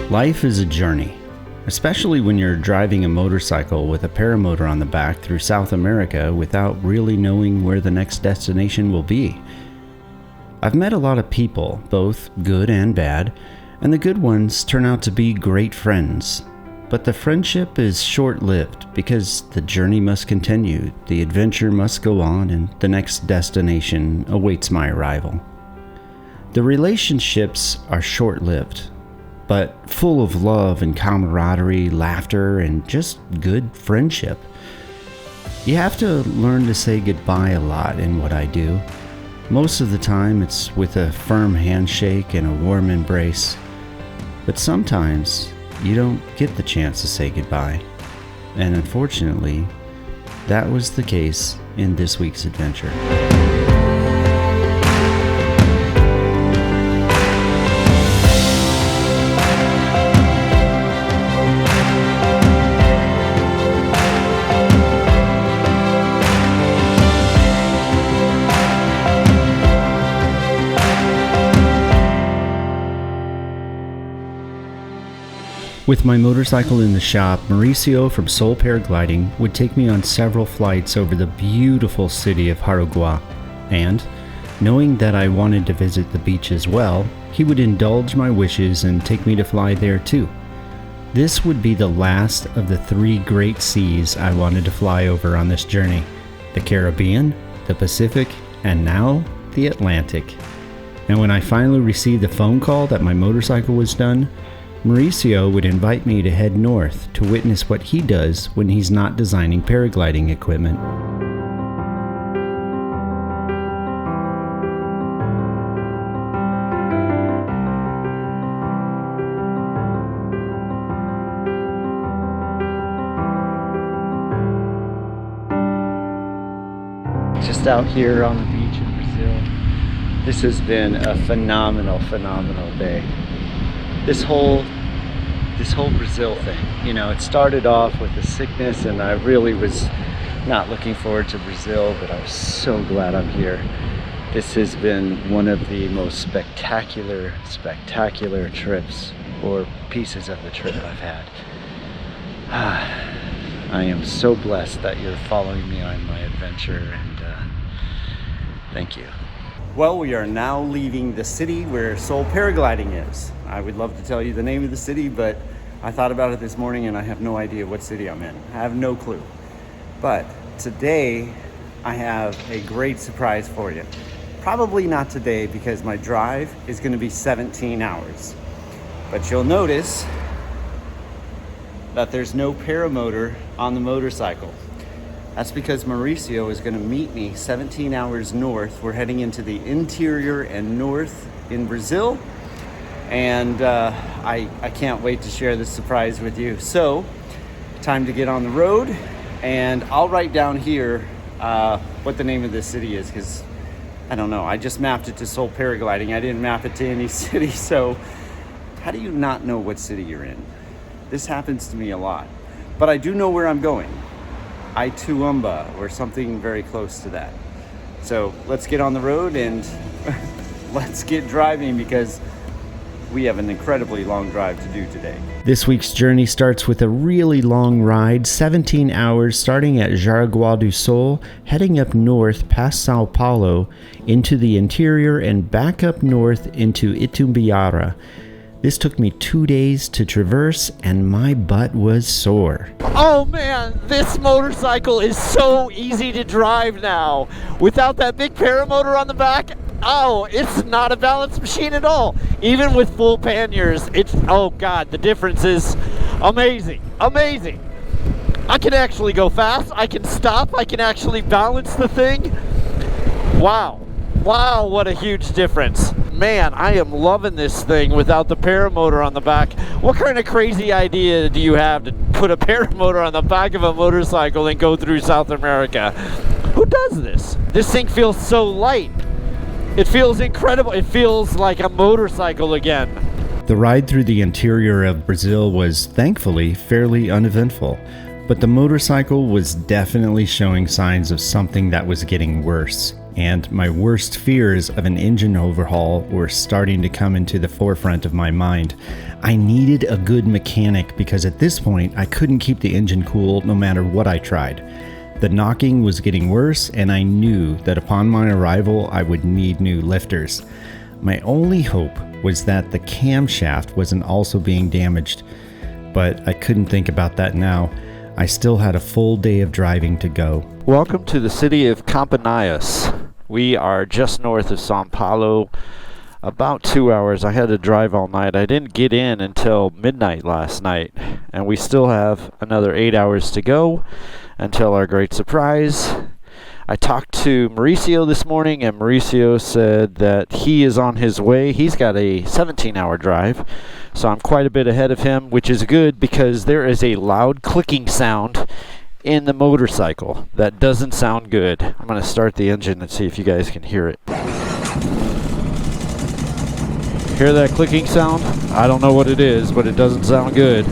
Life is a journey, especially when you're driving a motorcycle with a paramotor on the back through South America without really knowing where the next destination will be. I've met a lot of people, both good and bad, and the good ones turn out to be great friends. But the friendship is short-lived because the journey must continue, the adventure must go on, and the next destination awaits my arrival. The relationships are short-lived, but full of love and camaraderie, laughter, and just good friendship. You have to learn to say goodbye a lot in what I do. Most of the time it's with a firm handshake and a warm embrace. But sometimes you don't get the chance to say goodbye. And unfortunately, that was the case in this week's adventure. With my motorcycle in the shop, Mauricio from Soul Paragliding would take me on several flights over the beautiful city of Jaraguá, and, knowing that I wanted to visit the beach as well, he would indulge my wishes and take me to fly there too. This would be the last of the 3 great seas I wanted to fly over on this journey: the Caribbean, the Pacific, and now the Atlantic. And when I finally received the phone call that my motorcycle was done, Mauricio would invite me to head north to witness what he does when he's not designing paragliding equipment. Just out here on the beach in Brazil. This has been a phenomenal day. This whole Brazil thing, you know, it started off with the sickness and I really was not looking forward to Brazil, but I'm so glad I'm here. This has been one of the most spectacular trips, or pieces of the trip I've had. I am so blessed that you're following me on my adventure, and thank you. Well, we are now leaving the city where Soul Paragliding is. I would love to tell you the name of the city, but I thought about it this morning and I have no idea what city I'm in. I have no clue. But today, I have a great surprise for you. Probably not today because my drive is going to be 17 hours. But you'll notice that there's no paramotor on the motorcycle. That's because Mauricio is going to meet me 17 hours north. We're heading into the interior and north in Brazil. And I can't wait to share this surprise with you. So, time to get on the road. And I'll write down here what the name of this city is, because I don't know. I just mapped it to Soul Paragliding. I didn't map it to any city. So, how do you not know what city you're in? This happens to me a lot. But I do know where I'm going. Ituamba, or something very close to that. So let's get on the road and let's get driving, because we have an incredibly long drive to do today. This week's journey starts with a really long ride, 17 hours, starting at Jaraguá do Sul, heading up north past Sao Paulo into the interior and back up north into Itumbiara. This took me 2 days to traverse, and my butt was sore. Oh man, this motorcycle is so easy to drive now. Without that big paramotor on the back, it's not a balance machine at all. Even with full panniers, oh god, the difference is amazing. Amazing. I can actually go fast, I can stop, I can actually balance the thing. Wow. Wow, what a huge difference. Man, I am loving this thing without the paramotor on the back. What kind of crazy idea do you have to put a paramotor on the back of a motorcycle and go through South America? Who does this? This thing feels so light. It feels incredible. It feels like a motorcycle again. The ride through the interior of Brazil was, thankfully, fairly uneventful, but the motorcycle was definitely showing signs of something that was getting worse, and my worst fears of an engine overhaul were starting to come into the forefront of my mind. I needed a good mechanic because at this point I couldn't keep the engine cool no matter what I tried. The knocking was getting worse, and I knew that upon my arrival I would need new lifters. My only hope was that the camshaft wasn't also being damaged, but I couldn't think about that now. I still had a full day of driving to go. Welcome to the city of Campinas. We are just north of São Paulo, about 2 hours. I had to drive all night. I didn't get in until midnight last night, and we still have another 8 hours to go until our great surprise. I talked to Mauricio this morning, and Mauricio said that he is on his way. He's got a 17-hour drive, so I'm quite a bit ahead of him, which is good because there is a loud clicking sound in the motorcycle that doesn't sound good. I'm going to start the engine and see if you guys can hear it. Hear that clicking sound? I don't know what it is, but it doesn't sound good.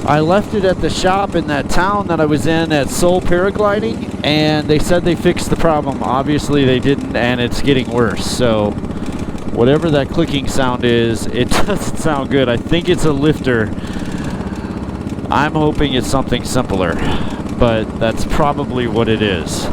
I left it at the shop in that town that I was in at Seoul Paragliding, and they said they fixed the problem. Obviously they didn't, and it's getting worse. So whatever that clicking sound is, it doesn't sound good. I think it's a lifter. I'm hoping it's something simpler, but that's probably what it is.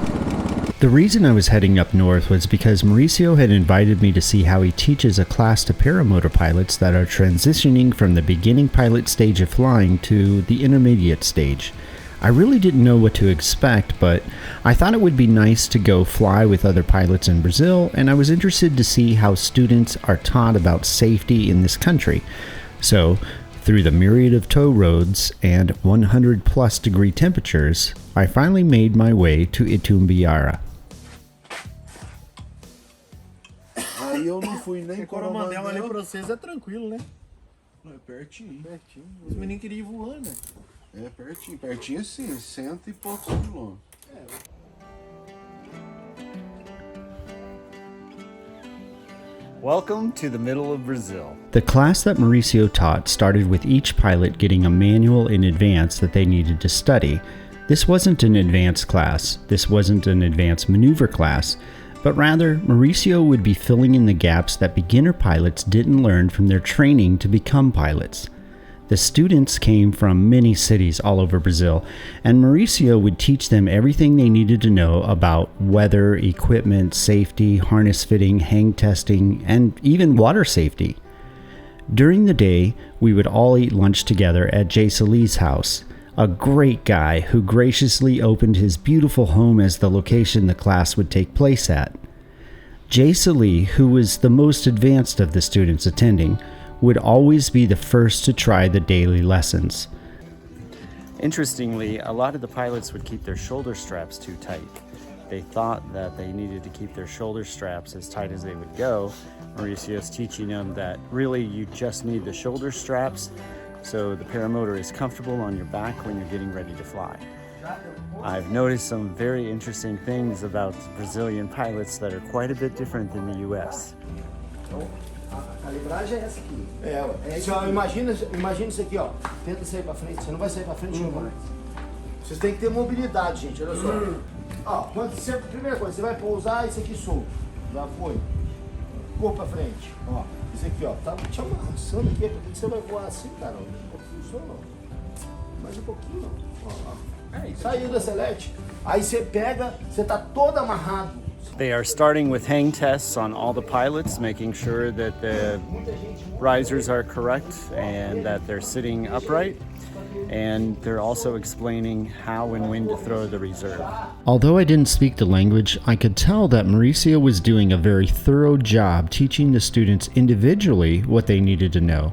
The reason I was heading up north was because Mauricio had invited me to see how he teaches a class to paramotor pilots that are transitioning from the beginning pilot stage of flying to the intermediate stage. I really didn't know what to expect, but I thought it would be nice to go fly with other pilots in Brazil, and I was interested to see how students are taught about safety in this country. So, through the myriad of tow roads and 100 plus degree temperatures, I finally made my way to Itumbiara. Aí eu não fui nem Coromandel ali pra vocês é tranquilo, né? Não, é pertinho. Pertinho. Os meninos queriam ir voando, né? É pertinho, pertinho sim, 100 e poucos quilômetros. Welcome to the middle of Brazil. The class that Mauricio taught started with each pilot getting a manual in advance that they needed to study. This wasn't an advanced class, this wasn't an advanced maneuver class, but rather Mauricio would be filling in the gaps that beginner pilots didn't learn from their training to become pilots. The students came from many cities all over Brazil, and Mauricio would teach them everything they needed to know about weather, equipment, safety, harness fitting, hang testing, and even water safety. During the day, we would all eat lunch together at Jay Salih's house, a great guy who graciously opened his beautiful home as the location the class would take place at. Jay Salih, who was the most advanced of the students attending, would always be the first to try the daily lessons. Interestingly, a lot of the pilots would keep their shoulder straps too tight. They thought that they needed to keep their shoulder straps as tight as they would go. Mauricio's teaching them that really you just need the shoulder straps so the paramotor is comfortable on your back when you're getting ready to fly. I've noticed some very interesting things about Brazilian pilots that are quite a bit different than the US. A calibragem é essa aqui. É ó, imagina isso aqui, ó. Tenta sair pra frente, você não vai sair pra frente jamais. Vocês têm que ter mobilidade, gente, olha só. Ó, primeira coisa, você vai pousar isso aqui solto. Já foi. Corpo pra frente, ó. Isso aqui, ó, tá te amarrando aqui, porque você vai voar assim, cara, não funciona, mais um pouquinho, ó. Saiu da selete, aí você pega, você tá todo amarrado. They are starting with hang tests on all the pilots, making sure that the risers are correct and that they're sitting upright. And they're also explaining how and when to throw the reserve. Although I didn't speak the language, I could tell that Mauricio was doing a very thorough job teaching the students individually what they needed to know.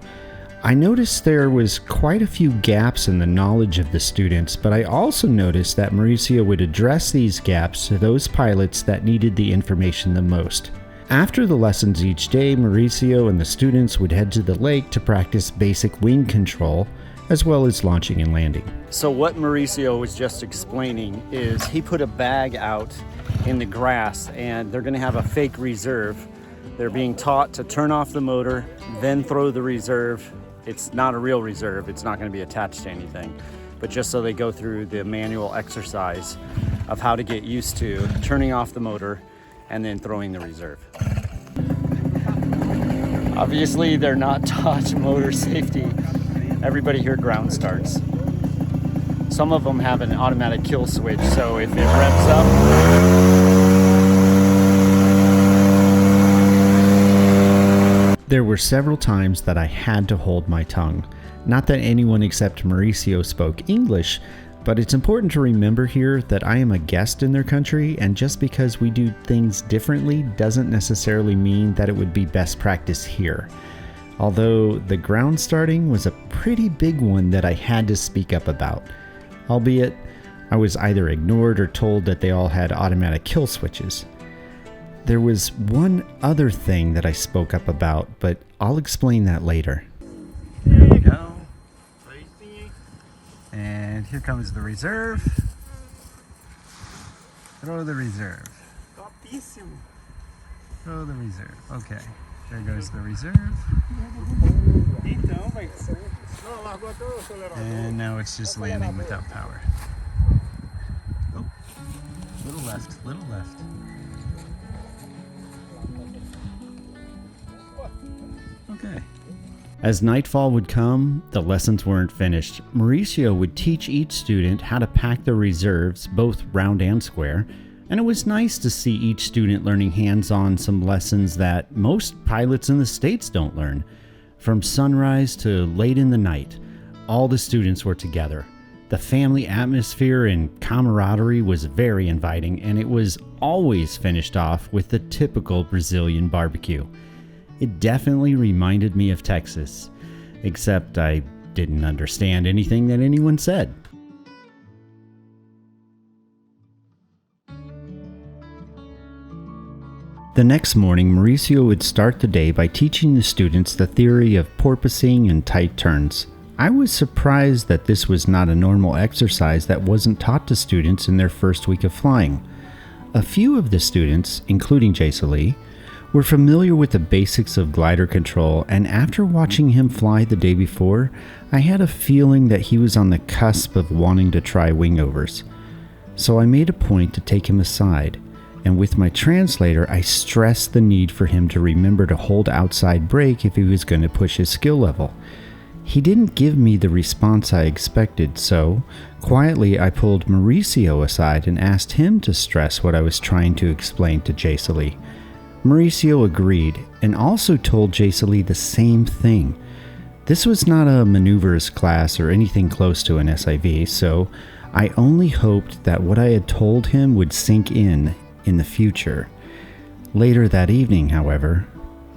I noticed there was quite a few gaps in the knowledge of the students, but I also noticed that Mauricio would address these gaps to those pilots that needed the information the most. After the lessons each day, Mauricio and the students would head to the lake to practice basic wing control, as well as launching and landing. So what Mauricio was just explaining is he put a bag out in the grass, and they're going to have a fake reserve They're being taught to turn off the motor, then throw the reserve. It's not a real reserve, it's not going to be attached to anything, but just so they go through the manual exercise of how to get used to turning off the motor and then throwing the reserve. Obviously, they're not taught motor safety. Everybody here ground starts. Some of them have an automatic kill switch, so if it revs up, there were several times that I had to hold my tongue. Not that anyone except Mauricio spoke English, but it's important to remember here that I am a guest in their country, and just because we do things differently doesn't necessarily mean that it would be best practice here. Although the ground starting was a pretty big one that I had to speak up about. Albeit, I was either ignored or told that they all had automatic kill switches. There was one other thing that I spoke up about, but I'll explain that later. there you go. And here comes the reserve. Throw the reserve. Throw the reserve. Okay, there goes the reserve. And now it's just landing without power. Oh, little left, little left. Okay. As nightfall would come, the lessons weren't finished. Mauricio would teach each student how to pack their reserves, both round and square, and it was nice to see each student learning hands-on some lessons that most pilots in the States don't learn. From sunrise to late in the night, all the students were together. The family atmosphere and camaraderie was very inviting, and it was always finished off with the typical Brazilian barbecue. It definitely reminded me of Texas, except I didn't understand anything that anyone said. The next morning, Mauricio would start the day by teaching the students the theory of porpoising and tight turns. I was surprised that this was not a normal exercise that wasn't taught to students in their first week of flying. A few of the students, including Jason, were familiar with the basics of glider control, and after watching him fly the day before, I had a feeling that he was on the cusp of wanting to try Wingovers. So I made a point to take him aside, and with my translator I stressed the need for him to remember to hold outside brake if he was going to push his skill level. He didn't give me the response I expected, so quietly I pulled Mauricio aside and asked him to stress what I was trying to explain to Jason. Mauricio agreed and also told Jason the same thing. This was not a maneuvers class or anything close to an SIV, so I only hoped that what I had told him would sink in the future. Later that evening, however,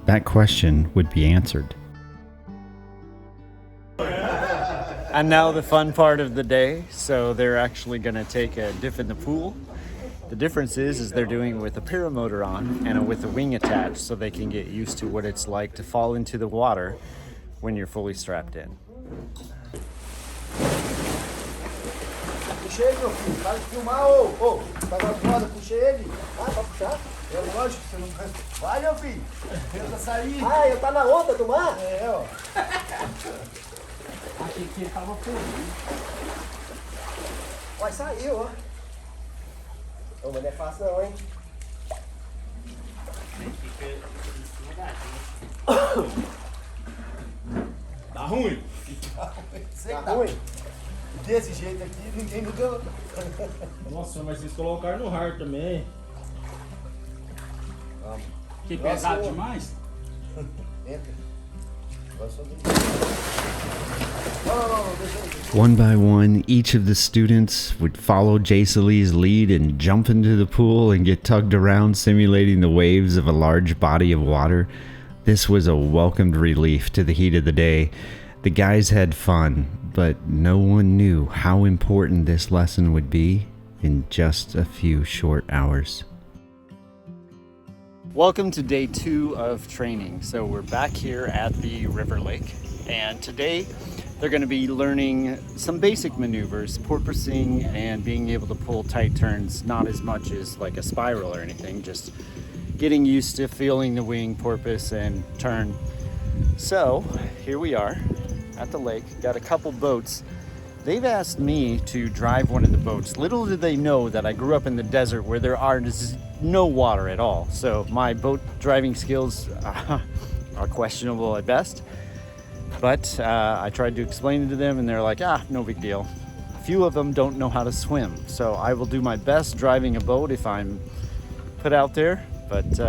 that question would be answered. And now the fun part of the day. So they're actually going to take a dip in the pool. The difference is they're doing it with a paramotor on and with a wing attached, so they can get used to what it's like to fall into the water when you're fully strapped in. Puxa ele, meu filho. Para de filmar, ô. Tá na roda, puxa ele. Ah, pra puxar? É lógico, você não vai. Vai, meu filho. Tenta sair. Ah, eu tá na onda do mar? É, ó. Achei que ele tava feliz. Vai, saiu, ó. Ô, mas não é fácil não, hein? Tá ruim? Sei que tá ruim. Desse jeito aqui, ninguém nunca... Nossa, mas vocês colocaram no hard também. Vamos. Que pesado demais? Entra. Agora só vem. Não, deixa aí. One by one, each of the students would follow Jason-Lee's lead and jump into the pool and get tugged around, simulating the waves of a large body of water. This was a welcomed relief to the heat of the day. The guys had fun, but no one knew how important this lesson would be in just a few short hours. Welcome to day 2 of training. So we're back here at the River Lake, and today they're going to be learning some basic maneuvers, porpoising and being able to pull tight turns, not as much as like a spiral or anything, just getting used to feeling the wing, porpoise, and turn. So here we are at the lake. Got a couple boats. They've asked me to drive one of the boats. Little did they know that I grew up in the desert where there are no water at all. So my boat driving skills are questionable at best. But I tried to explain it to them and they're like, no big deal. A few of them don't know how to swim. So I will do my best driving a boat if I'm put out there. But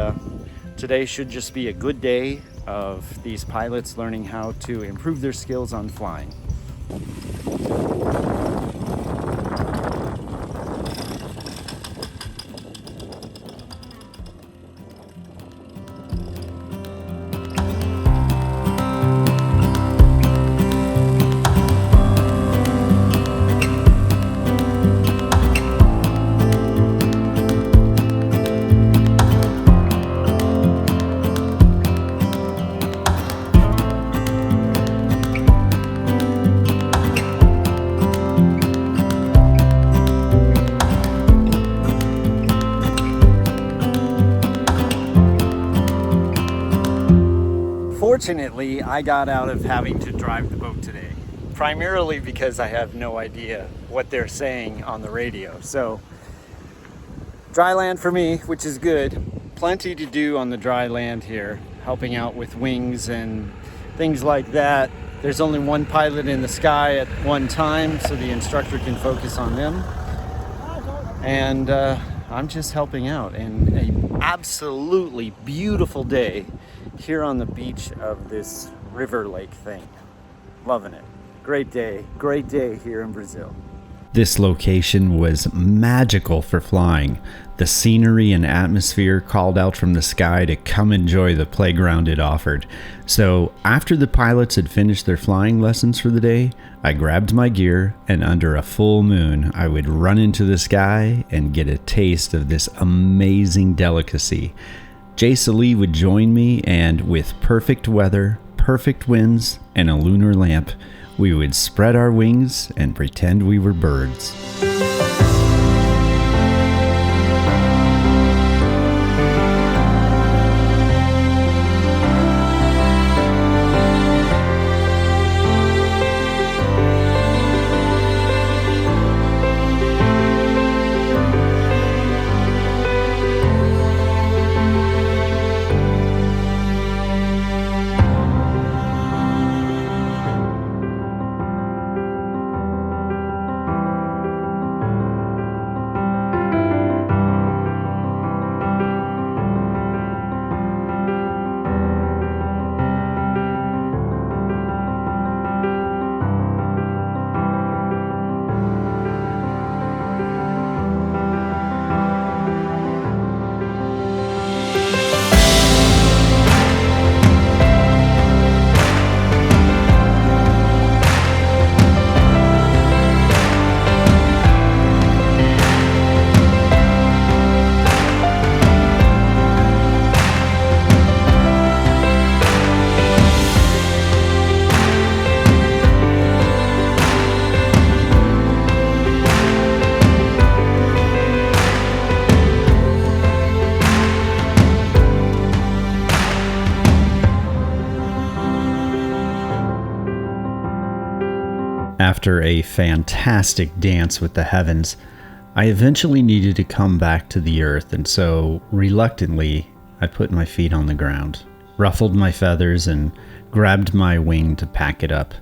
today should just be a good day of these pilots learning how to improve their skills on flying. Fortunately, I got out of having to drive the boat today, primarily because I have no idea what they're saying on the radio. So, dry land for me, which is good. Plenty to do on the dry land here, helping out with wings and things like that. There's only one pilot in the sky at one time, so the instructor can focus on them. And I'm just helping out. And an absolutely beautiful day here on the beach of this river lake thing. Loving it. Great day here in Brazil. This location was magical for flying. The scenery and atmosphere called out from the sky to come enjoy the playground it offered. So after the pilots had finished their flying lessons for the day, I grabbed my gear and under a full moon, I would run into the sky and get a taste of this amazing delicacy. Jason Lee would join me, and with perfect weather, perfect winds, and a lunar lamp, we would spread our wings and pretend we were birds. After a fantastic dance with the heavens, I eventually needed to come back to the earth, and so, reluctantly, I put my feet on the ground, ruffled my feathers, and grabbed my wing to pack it up.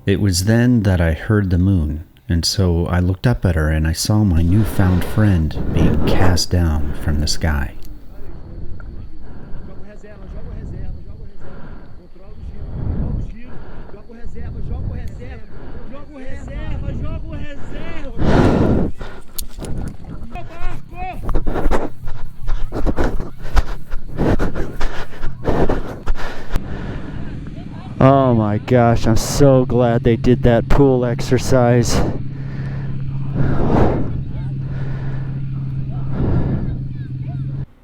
It was then that I heard the moon, and so I looked up at her and I saw my newfound friend being cast down from the sky. Oh my gosh, I'm so glad they did that pool exercise.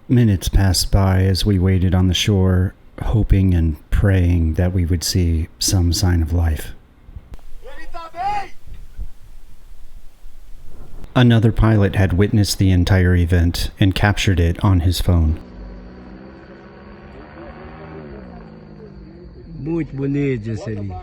Minutes passed by as we waited on the shore, hoping and praying that we would see some sign of life. Another pilot had witnessed the entire event and captured it on his phone. Muito bonito esse ali.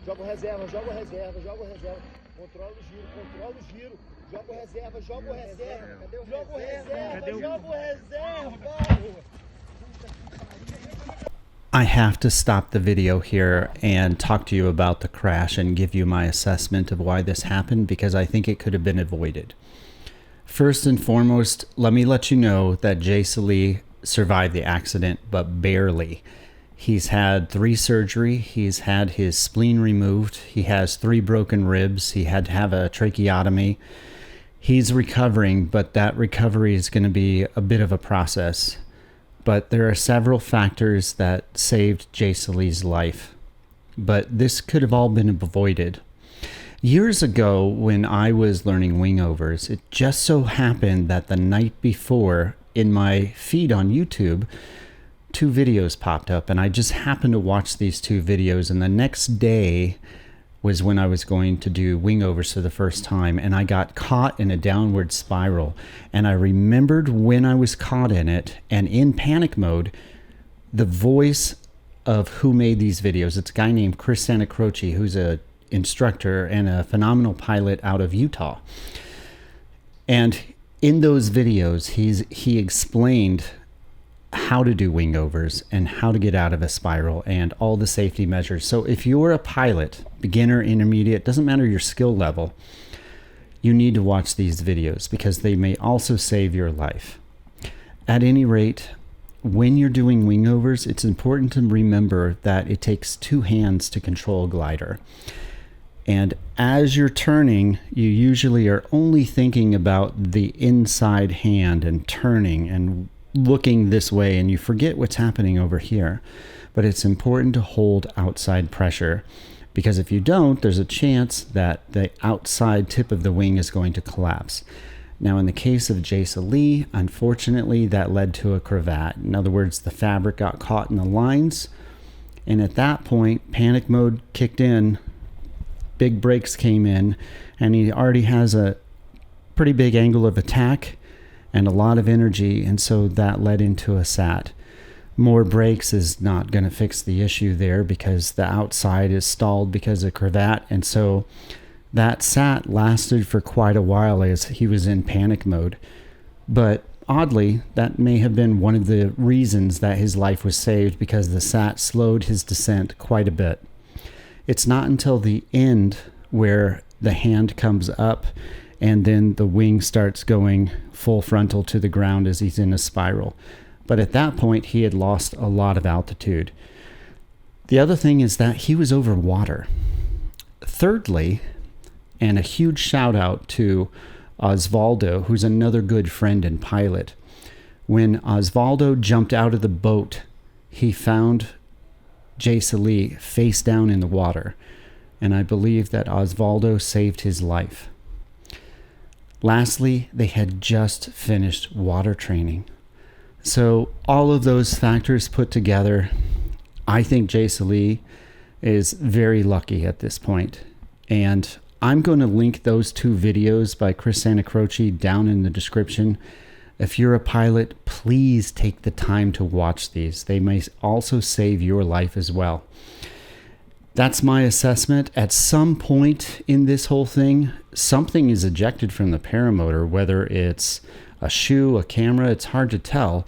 Joga o reserva, joga o reserva, joga o reserva. Controla o giro, joga o reserva, joga o reserva. Joga o reserva, joga o reserva. I have to stop the video here and talk to you about the crash and give you my assessment of why this happened, because I think it could have been avoided. First and foremost, let me let you know that Jason Lee survived the accident, but barely. He's had 3 surgery. He's had his spleen removed. He has 3 broken ribs. He had to have a tracheotomy. He's recovering, but that recovery is going to be a bit of a process. But there are several factors that saved Jason Lee's life. But this could have all been avoided. Years ago, when I was learning Wingovers, it just so happened that the night before, in my feed on YouTube, 2 videos popped up, and I just happened to watch these 2 videos, and the next day was when I was going to do Wingovers for the first time, and I got caught in a downward spiral. And I remembered when I was caught in it, and in panic mode, the voice of who made these videos. It's a guy named Chris Santacroce, who's a instructor and a phenomenal pilot out of Utah. And in those videos, he explained how to do Wingovers and how to get out of a spiral and all the safety measures. So if you're a pilot, beginner, intermediate, doesn't matter your skill level, you need to watch these videos because they may also save your life. At any rate, when you're doing Wingovers, it's important to remember that it takes 2 hands to control a glider. And as you're turning, you usually are only thinking about the inside hand and turning and looking this way, and you forget what's happening over here. But it's important to hold outside pressure, because if you don't, there's a chance that the outside tip of the wing is going to collapse. Now, in the case of Jason Lee, unfortunately, that led to a cravat. In other words, the fabric got caught in the lines, and at that point, panic mode kicked in. Big brakes came in, and he already has a pretty big angle of attack and a lot of energy, and so that led into a SAT. More brakes is not going to fix the issue there because the outside is stalled because of cravat, and so that SAT lasted for quite a while as he was in panic mode. But oddly, that may have been one of the reasons that his life was saved, because the SAT slowed his descent quite a bit. It's not until the end where the hand comes up and then the wing starts going full frontal to the ground as he's in a spiral. But at that point, he had lost a lot of altitude. The other thing is that he was over water. Thirdly, and a huge shout out to Osvaldo, who's another good friend and pilot. When Osvaldo jumped out of the boat, he found Jason Lee face down in the water, and I believe that Osvaldo saved his life. Lastly, they had just finished water training. So all of those factors put together, I think Jason Lee is very lucky at this point. And I'm going to link those 2 videos by Chris Santacroce down in the description. If you're a pilot, please take the time to watch these. They may also save your life as well. That's my assessment. At some point in this whole thing, something is ejected from the paramotor, whether it's a shoe, a camera, it's hard to tell,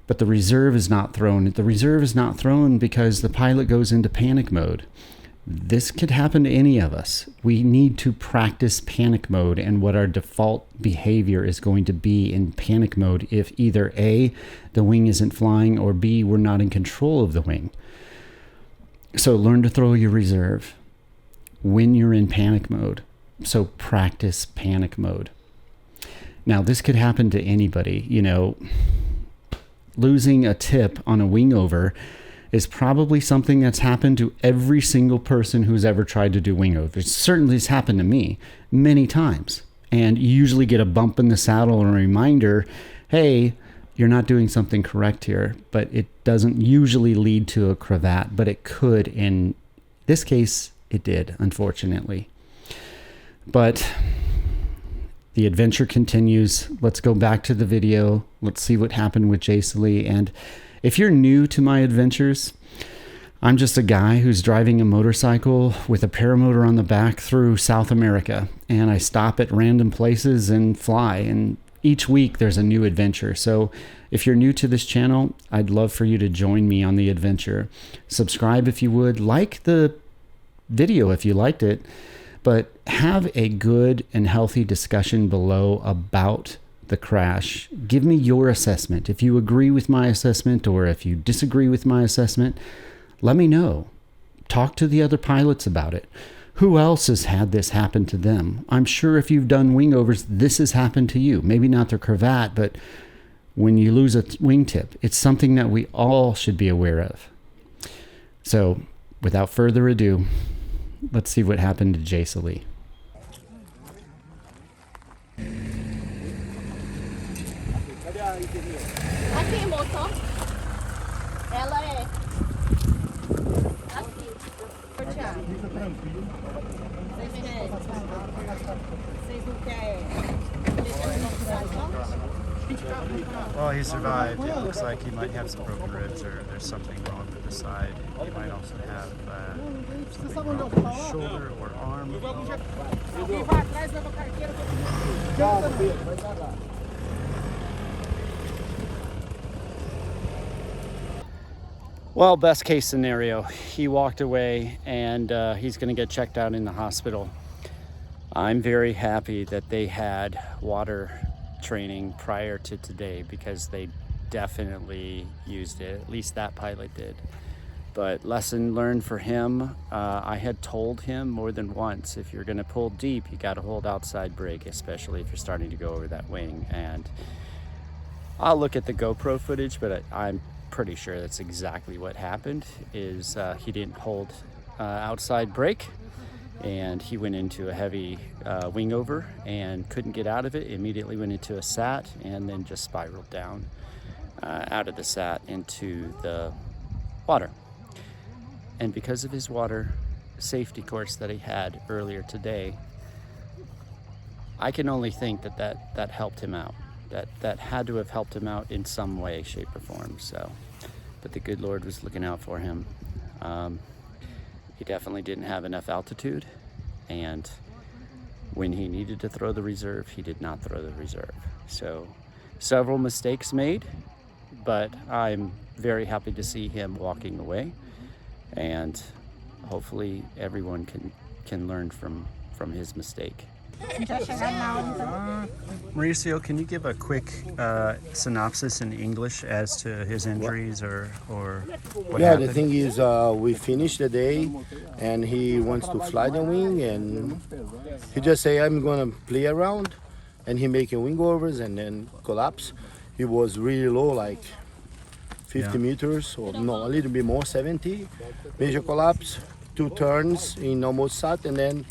but the reserve is not thrown. The reserve is not thrown because the pilot goes into panic mode. This could happen to any of us. We need to practice panic mode and what our default behavior is going to be in panic mode if either A, the wing isn't flying, or B, we're not in control of the wing. So learn to throw your reserve when you're in panic mode. So practice panic mode. Now, this could happen to anybody. You know, losing a tip on a wingover is probably something that's happened to every single person who's ever tried to do wingovers. Certainly it's happened to me many times. And you usually get a bump in the saddle and a reminder, hey, you're not doing something correct here, but it doesn't usually lead to a cravat, but it could. In this case, it did, unfortunately. But the adventure continues. Let's go back to the video. Let's see what happened with Jason. And if you're new to my adventures, I'm just a guy who's driving a motorcycle with a paramotor on the back through South America. And I stop at random places and fly. And each week there's a new adventure. So if you're new to this channel, I'd love for you to join me on the adventure. Subscribe if you would. Like the video if you liked it. But have a good and healthy discussion below about the crash. Give me your assessment. If you agree with my assessment or if you disagree with my assessment, let me know. Talk to the other pilots about it. Who else has had this happen to them? I'm sure if you've done wingovers, this has happened to you. Maybe not the cravat, but when you lose a wingtip, it's something that we all should be aware of. So without further ado, let's see what happened to Jason Lee. Aqui, motor. Ela é aqui. Vocês não querem deixar ele passar, não? Well, he survived. It looks like he might have some broken ribs or there's something wrong with the side. He might also have something wrong with his shoulder or arm. Well, best case scenario, he walked away and he's going to get checked out in the hospital. I'm very happy that they had water training prior to today because they definitely used it. At least that pilot did. But lesson learned for him, I had told him more than once, if you're going to pull deep, you got to hold outside brake, especially if you're starting to go over that wing. And I'll look at the GoPro footage, but I'm pretty sure that's exactly what happened. Is he didn't hold outside brake, and he went into a heavy wingover and couldn't get out of it. Immediately went into a sat and then just spiraled down out of the sat into the water. And because of his water safety course that he had earlier today, I can only think that helped him out. That had to have helped him out in some way, shape, or form. So, but the good Lord was looking out for him. He definitely didn't have enough altitude, and when he needed to throw the reserve, he did not throw the reserve. So, several mistakes made, but I'm very happy to see him walking away, and hopefully everyone can learn from his mistake. Mauricio, can you give a quick synopsis in English as to his injuries or what happened? The thing is, we finished the day, and he wants to fly the wing, and he just say, I'm gonna play around, and he making wingovers and then collapse. He was really low, like 50 meters, or no, a little bit more, 70. Major collapse, 2 turns in almost sat, and then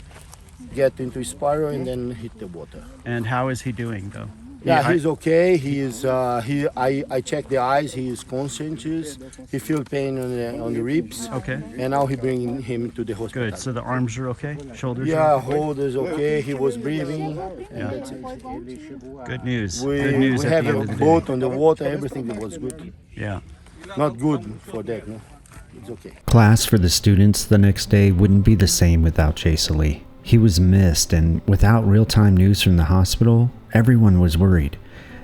get into spiral and then hit the water. And how is he doing though? Yeah, he's okay. He is. I checked the eyes. He is conscientious. He feel pain on the ribs. Okay. And now he bring him to the hospital. Good. So the arms are okay, shoulders. Yeah, are okay? hold is okay. He was breathing. Yeah. That's it. Good news. We Good news at have the end a of the boat day. on the water. Everything was good. Yeah. Not good for that. No, it's okay. Class for the students the next day wouldn't be the same without Jason Lee. He was missed, and without real-time news from the hospital, everyone was worried.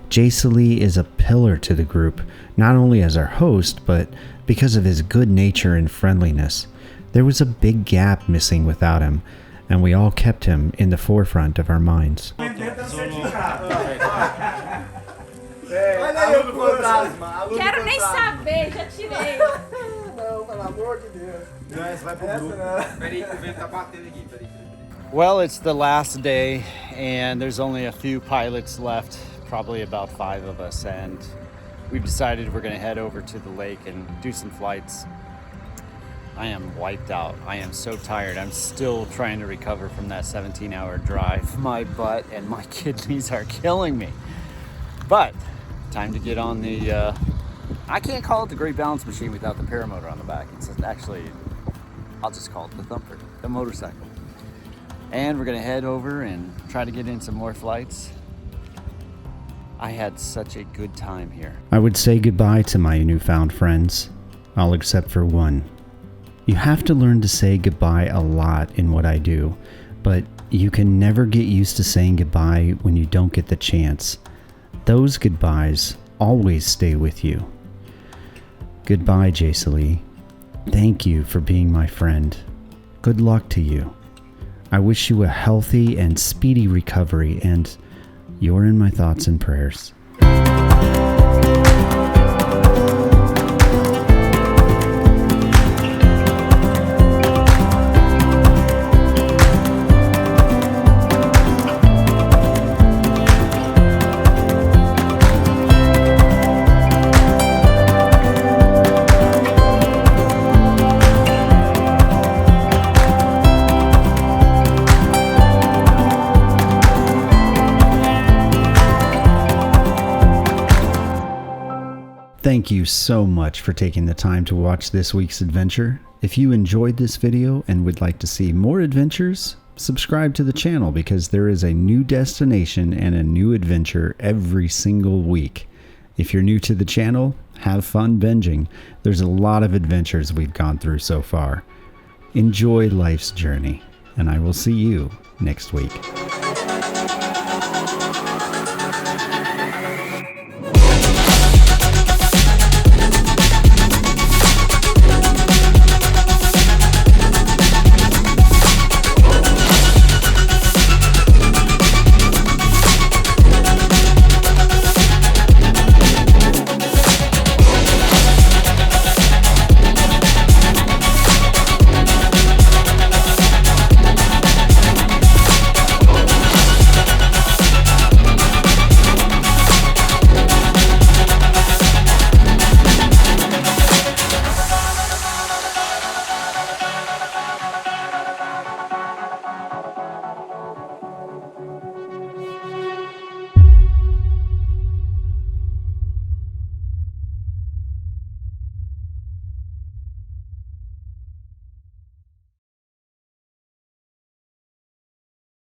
Jason Lee is a pillar to the group, not only as our host, but because of his good nature and friendliness. There was a big gap missing without him, and we all kept him in the forefront of our minds. Quero nem saber, já tirei. Não, pelo amor de Deus. Não, essa vai pro grupo. Peraí, que o vento tá batendo aqui, peraí. Well, it's the last day, and there's only a few pilots left, probably about 5 of us, and we've decided we're going to head over to the lake and do some flights. I am wiped out. I am so tired. I'm still trying to recover from that 17-hour drive. My butt and my kidneys are killing me. But Time to get on the, I can't call it the great balance machine without the paramotor on the back. It's actually, I'll just call it the thumper, the motorcycle. And we're gonna head over and try to get in some more flights. I had such a good time here. I would say goodbye to my newfound friends, all except for one. You have to learn to say goodbye a lot in what I do, but you can never get used to saying goodbye when you don't get the chance. Those goodbyes always stay with you. Goodbye, Jacelee. Thank you for being my friend. Good luck to you. I wish you a healthy and speedy recovery, and you're in my thoughts and prayers. Thank you so much for taking the time to watch this week's adventure. If you enjoyed this video and would like to see more adventures, subscribe to the channel because there is a new destination and a new adventure every single week. If you're new to the channel, have fun binging. There's a lot of adventures we've gone through so far. Enjoy life's journey, and I will see you next week.